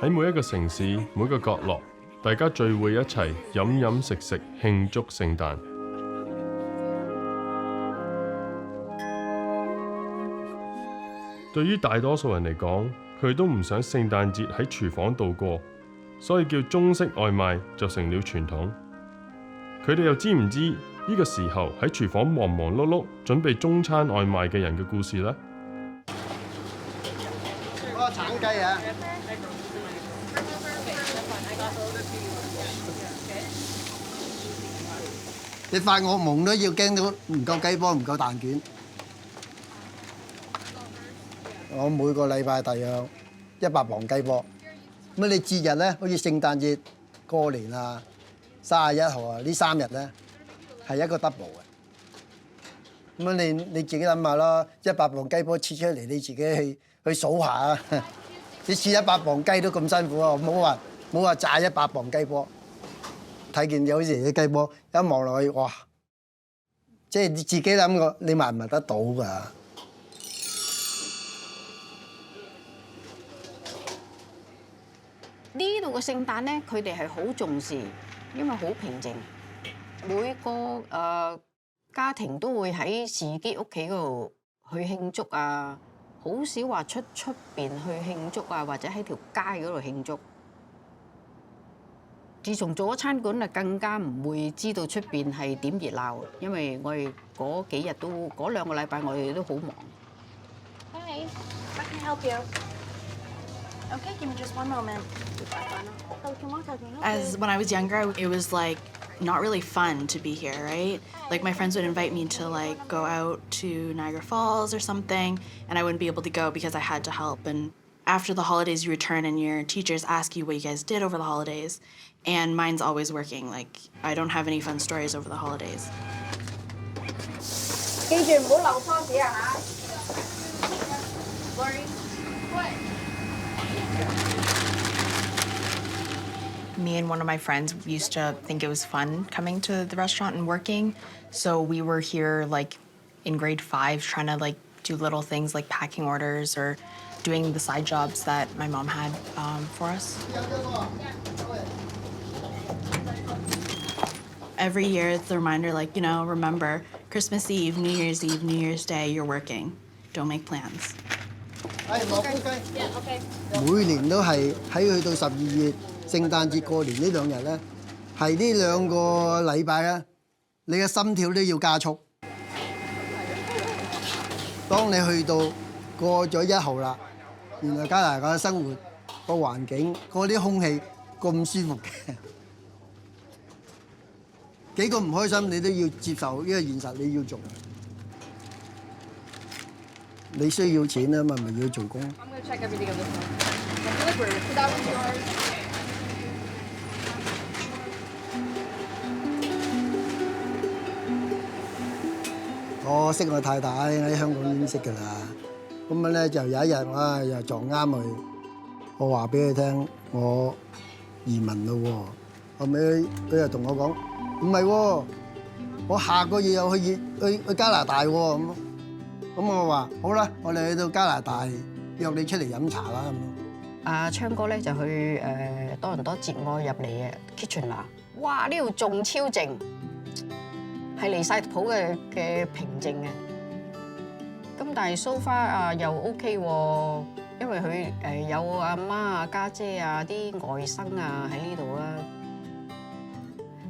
喺每一個城市、每個角落，大家聚會一齊飲飲食食慶祝聖誕。對於大多數人嚟講，佢都唔想聖誕節喺廚房度過，所以叫中式外賣就成了傳統。佢哋又知唔知呢個時候喺廚房忙忙碌碌準備中餐外賣嘅人嘅故事呢？嗰個橙雞啊！你發惡夢都要驚到唔夠雞波唔夠蛋卷。我每個禮拜大約100磅雞波。咁你節日咧，好似聖誕節、過年啊、31號啊，呢3日咧係一個 double 嘅。咁你自己諗下咯，100磅雞波切出嚟，你自己去數下啊！你切100磅雞都咁辛苦啊，唔好話炸100磅雞波。睇見有時啲雞波一望落去，哇！即係你自己諗過，你買唔買得到㗎？呢度嘅聖誕咧，佢哋係好重視，因為好平靜。每個家庭都會喺自己屋企嗰度去慶祝啊，好少話出邊去慶祝啊，或者喺條街嗰度慶祝。自從做咗餐館啊，更加唔會知道出邊係點熱鬧，因為我哋嗰幾日都嗰2個禮拜，我哋都好忙。Hey, how can I help you? Okay, give me just one moment. As when I was younger, it was like not really fun to be here, right? Like my friends would invite me to like go out to Niagara Falls or something, and I wouldn't be able to go because I had to help. And after the holidays, you return and your teachers ask you what you guys did over the holidays, and mine's always working. Like I don't have any fun stories over the holidays. 記住唔好漏湯匙啊嚇！ Me and one of my friends used to think it was fun coming to the restaurant and working. So we were here like in grade 5 trying to like do little things like packing orders or doing the side jobs that my mom had for us. Every year it's a reminder like, you know, remember Christmas Eve, New Year's Eve, New Year's Day, you're working. Don't make plans. 落公雞。每年都係喺去到12月聖誕節過年呢2日咧，係呢2個禮拜咧，你嘅心跳都要加速。當你去到過咗1號啦，原來加拿大嘅生活個環境嗰啲空氣咁舒服嘅，幾個唔開心你都要接受呢個現實，你要做。你需要錢啊嘛，咪要做工。我識我太太喺香港已經識㗎啦。咁樣咧就有一日我又撞啱佢，我話俾佢聽我移民咯喎。後尾佢又同我講唔係喎，我下個月又去加拿大喎咁。咁我話好啦，我哋去到加拿大約你出嚟飲茶啦咁。阿昌哥咧就去多倫多接我入嚟嘅 Kitchener， 哇！呢度仲超靜，係離晒譜嘅平靜嘅。咁但係 so far 啊又 OK 喎，因為佢有阿媽啊、家姐啊、啲外甥啊喺呢度啦。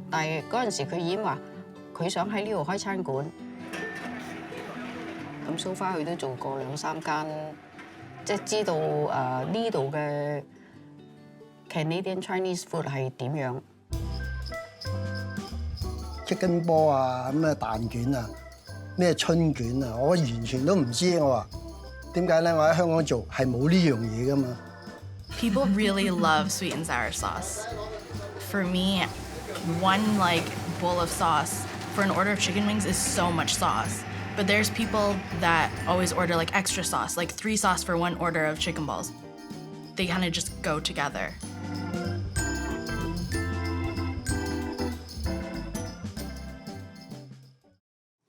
但係嗰陣時佢已經話佢想喺呢度開餐館。咁 so far 佢都做過2-3間，即係知道呢度嘅 Canadian Chinese food 係點樣。Chicken 波啊，咩蛋卷啊，咩春卷啊，我完全都唔知。我話點解咧？我喺香港做係冇呢樣嘢㗎嘛。People really love sweet and sour sauce. For me, one like bowl of sauce for an order of chicken wings is so much sauce. But there's people that always order like extra sauce, like 3 sauce for 1 order of chicken balls. They kind of just go together.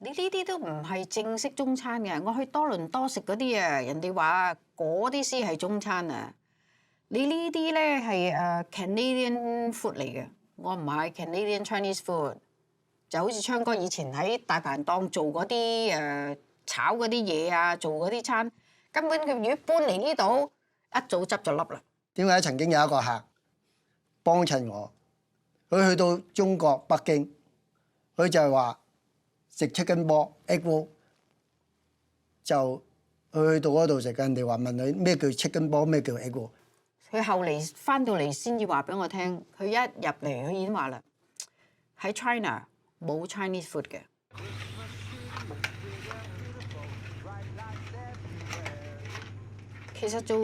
你呢啲都唔係正式中餐嘅，我去多倫多食嗰啲啊，人哋話嗰啲先係中餐啊。你呢啲咧係Canadian food 嚟嘅，我唔係 Canadian Chinese food，就好似昌哥以前喺大排檔做嗰啲炒嗰啲嘢啊，做嗰啲餐，根本佢如果搬嚟呢度，一早執咗笠啦。點解曾經有一個客幫襯我，佢去到中國北京，佢就係話食 chicken ball egg roll， 就佢去到嗰度食，人哋話問佢咩叫 chicken ball， 咩叫 egg roll。佢後嚟翻到嚟先至話俾我聽，佢一入嚟佢已經話啦，喺 China 冇 Chinese food 嘅。其實做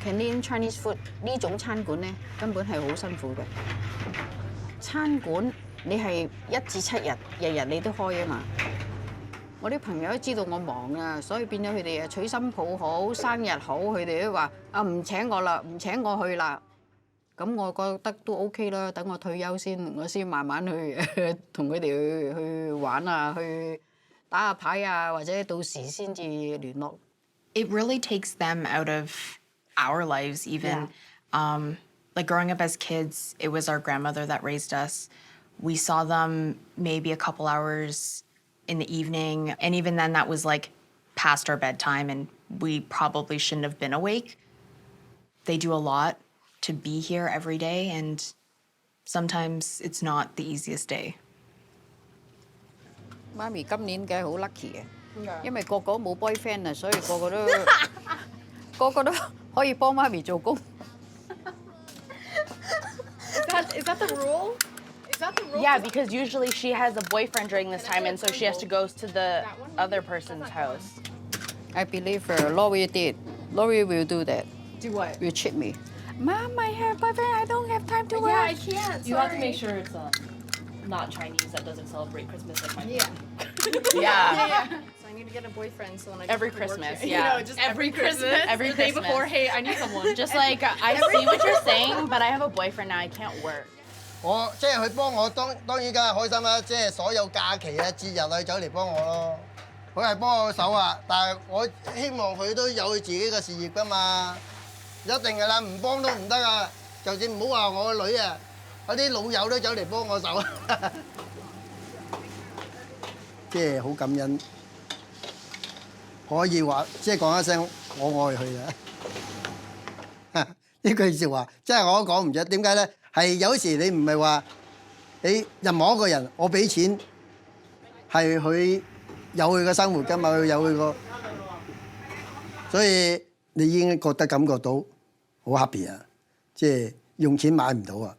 Canadian Chinese food 呢種餐館咧，根本係好辛苦嘅。餐館你係1至7日，日日你都開啊嘛。我啲朋友都知道我忙啊，所以變咗佢哋娶新抱好、生日好，佢哋都話唔請我啦，唔請我去啦。咁我覺得都 OK 啦，等我退休先，我先慢慢去同佢哋去玩啊，去打下牌啊，或者到時先至聯絡。It really takes them out of our lives even. Like growing up as kids, it was our grandmother that raised us. We saw them maybe a couple hours in the evening, and even then that was like past our bedtime and we probably shouldn't have been awake. They do a lot to be here every day, and sometimes it's not the easiest day. 媽咪今年梗係好 lucky 嘅，因為個個都冇 boyfriend 啊，所以個個都可以幫媽咪做工。Is that the rule? Is that the rule? Yeah, because usually she has a boyfriend during this time, and so she has to go to the other person's house. I believe Laurie did. Laurie will do that. Do what? Will cheat me. Mom, I have boyfriend. I don't have time to work. Yeah, I can't. You have to make sure it's not Chinese that doesn't celebrate Christmas like my Yeah. Yeah. So I need to get a boyfriend so when I Every get to work Christmas, here. yeah. You know, just every Christmas. Every The day Christmas. before, hey, I need someone. Just like, I see what you're saying, but I have a boyfriend now, I can't work. 我即係佢幫我當然梗係開心啦，即係所有假期啊節日啊佢走嚟幫我咯，佢係幫我手啊，但係我希望佢都有佢自己嘅事業㗎嘛，一定㗎啦，唔幫都唔得啊！就算唔好話我個女啊，有啲老友都走嚟幫我手啊，即係好感恩，可以話即係講一聲我愛佢啊！呢句説話真係我都講唔出，點解咧？係有時你唔係話你任何一個人，我俾錢係佢有佢嘅生活㗎嘛，佢有佢個，所以你已經感覺到好 happy 啊！即係用錢買唔到啊！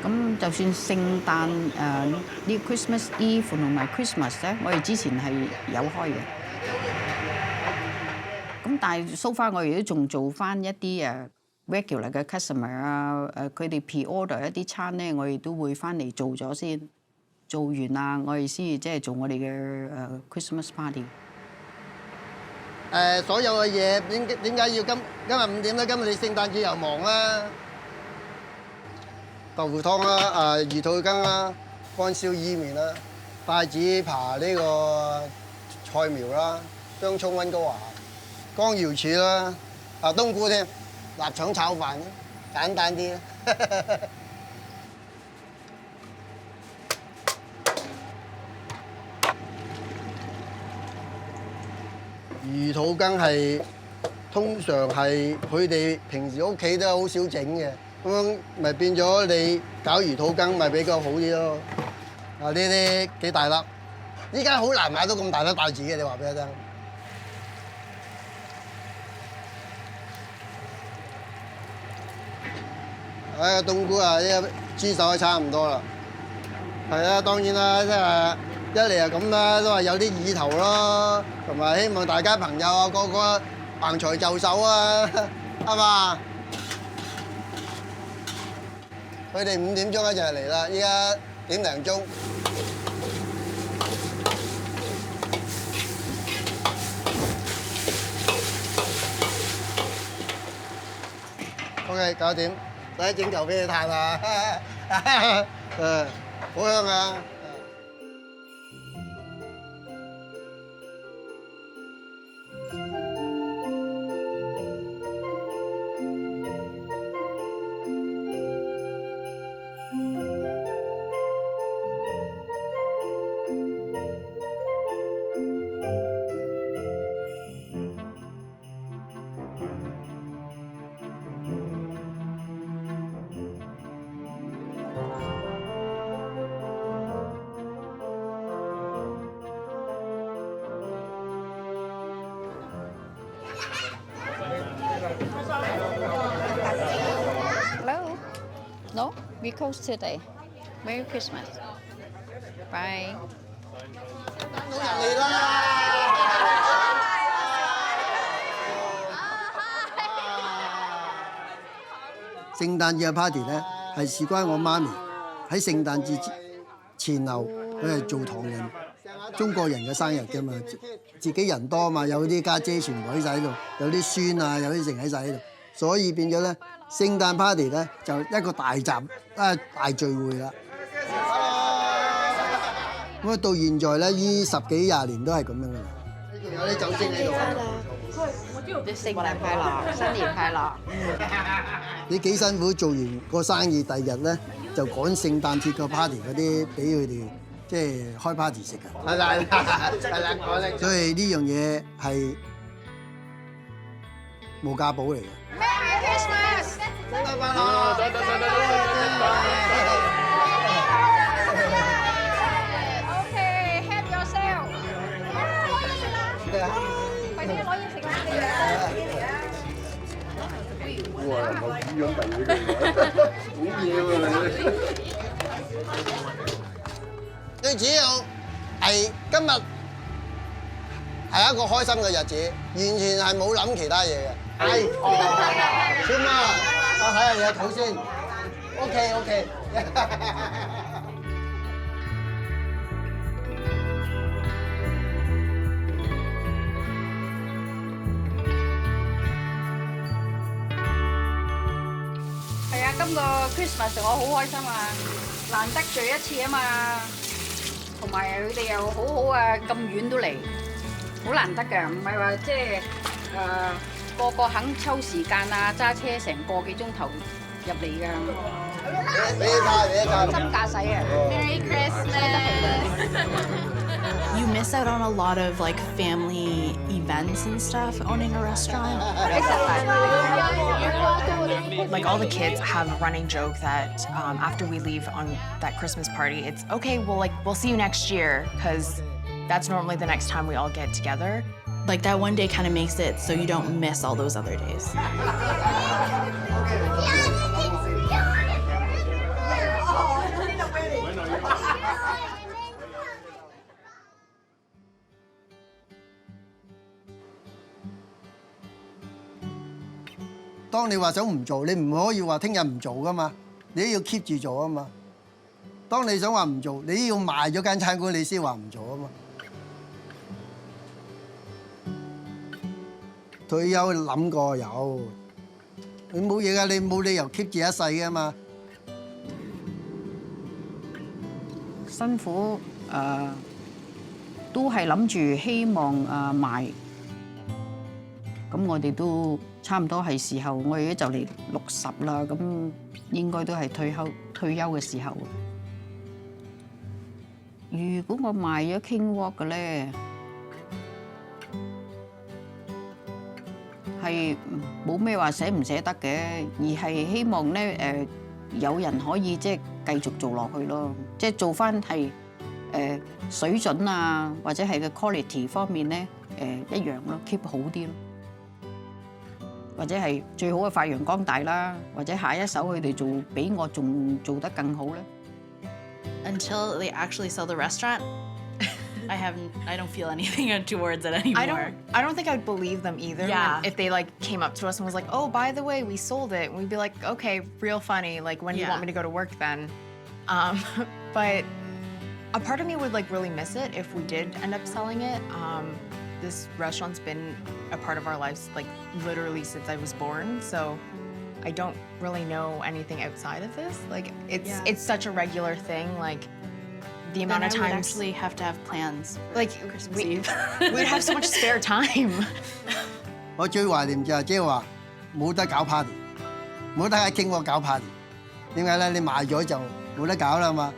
咁就算聖誕呢 Christmas Eve 同埋 Christmas 咧，我哋之前係有開嘅。咁但係 so far 我哋都仲做翻一啲regular 嘅 customer 啊，佢哋 pre-order 一啲餐咧，我哋都會翻嚟做咗先，做完啦，我哋先即係做我哋嘅Christmas party。所有嘅嘢點解要今日5點咧？今日你聖誕節又忙啦。豆腐湯啦，魚肚羹啦，乾燒伊麵啦，帶子扒呢個菜苗啦，薑葱溫哥華，乾瑤柱啦，冬菇添，臘腸炒飯，簡單啲啦。魚肚羹係通常係佢哋平時屋企都好少整嘅。咁樣咪變咗你搞魚肚羹咪比較好啲咯。呢啲幾大粒，依家好難買到咁大粒帶子嘅，你話俾我聽。冬菇啊，呢個豬手都差唔多啦。係啊，當然啦，即係一嚟係咁啦，都係有啲意頭咯，同埋希望大家朋友啊個個橫財就手啊，係嘛？佢哋5點鐘就嚟啦，依家1點零鐘。OK， 搞掂，使整嚿俾你嘆啦。誒，好香啊！Hello. No, we close today. Merry Christmas. Bye. 嚟啦！聖誕節嘅 party 咧，係事關我媽咪喺聖誕節前後，佢係做唐人中國人嘅生日㗎嘛，自己人多嘛，有啲家姐全部喺晒喺度，有啲孫啊，有啲剩喺晒喺度，所以變咗咧聖誕 party 咧就一個大大聚會啦。咁啊，到現在咧，呢10幾20年都係咁樣噶啦。仲有啲酒精喺度。聖誕快樂，新年快樂。你幾辛苦做完個生意，第二日咧就趕聖誕節個 party 嗰啲俾佢哋即係開 party 食㗎。係啦，講得。所以呢樣嘢係無價寶嚟嘅。Merry Christmas！聖誕快樂！快啲攞嘢食啦！哇！我點樣嚟嘅？好嘢喎！最主要係今日係一個開心嘅日子，完全係冇諗其他嘢嘅。係，先啦，我睇下你嘅肚先。OK。今個 Christmas 我好開心啊！難得聚一次啊嘛，同埋佢哋又好好啊，咁遠都嚟，好難得㗎，唔係話即係個個肯抽時間啊，揸車成個幾鐘頭入嚟㗎。俾你睇，真駕駛啊 Merry Christmas！ You miss out on a lot of like family events and stuff owning a restaurant. Like all the kids have a running joke that after we leave on that Christmas party, it's okay. We'll see you next year because that's normally the next time we all get together. Like that one day kind of makes it so you don't miss all those other days.「當你話想唔做，你唔可以話聽日唔做噶嘛，你都要 keep 住做啊嘛。當你想話唔做，你要賣咗間餐館，你先話唔做啊嘛。退休諗過有，你冇嘢㗎，你冇理由 keep 住一世噶嘛。辛苦都係諗住希望賣，咁我哋都差唔多係時候，我哋就嚟60啦，咁應該都係退休嘅時候。如果我賣咗 King Walk 嘅咧，係冇咩話捨唔捨得嘅，而係希望咧有人可以即係繼續做落去咯，即係做翻係水準啊，或者係個 quality 方面咧一樣咯 ，keep 好啲咯，或者係最好嘅發揚光大啦，或者下一手佢哋做比我仲做得更好咧。Until they actually sell the restaurant, I don't feel anything towards it anymore. I don't think I'd believe them either. Yeah. If they like came up to us and was like, "Oh, by the way, we sold it," and we'd be like, "Okay, real funny. Like, when do you want me to go to work then?" But a part of me would like really miss it if we did end up selling it. This restaurant's been a part of our lives like literally since I was born. So I don't really know anything outside of this. Like it's Yeah. it's such a regular thing. Like the Then amount I of would times actually have to have plans for like Christmas we, Eve. we'd have so much spare time. 我最懷念就係即係話冇得搞 party，冇得喺經過搞 party。點解咧？你賣咗就冇得搞啦嘛。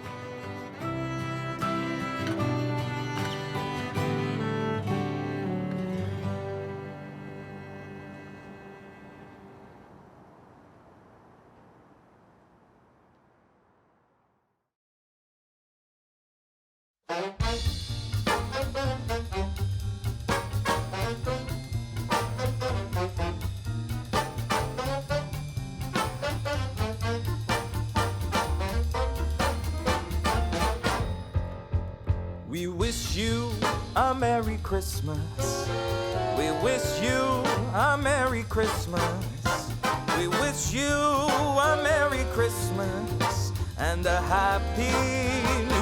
We wish you a Merry Christmas. We wish you a Merry Christmas. We wish you a Merry Christmas and a Happy New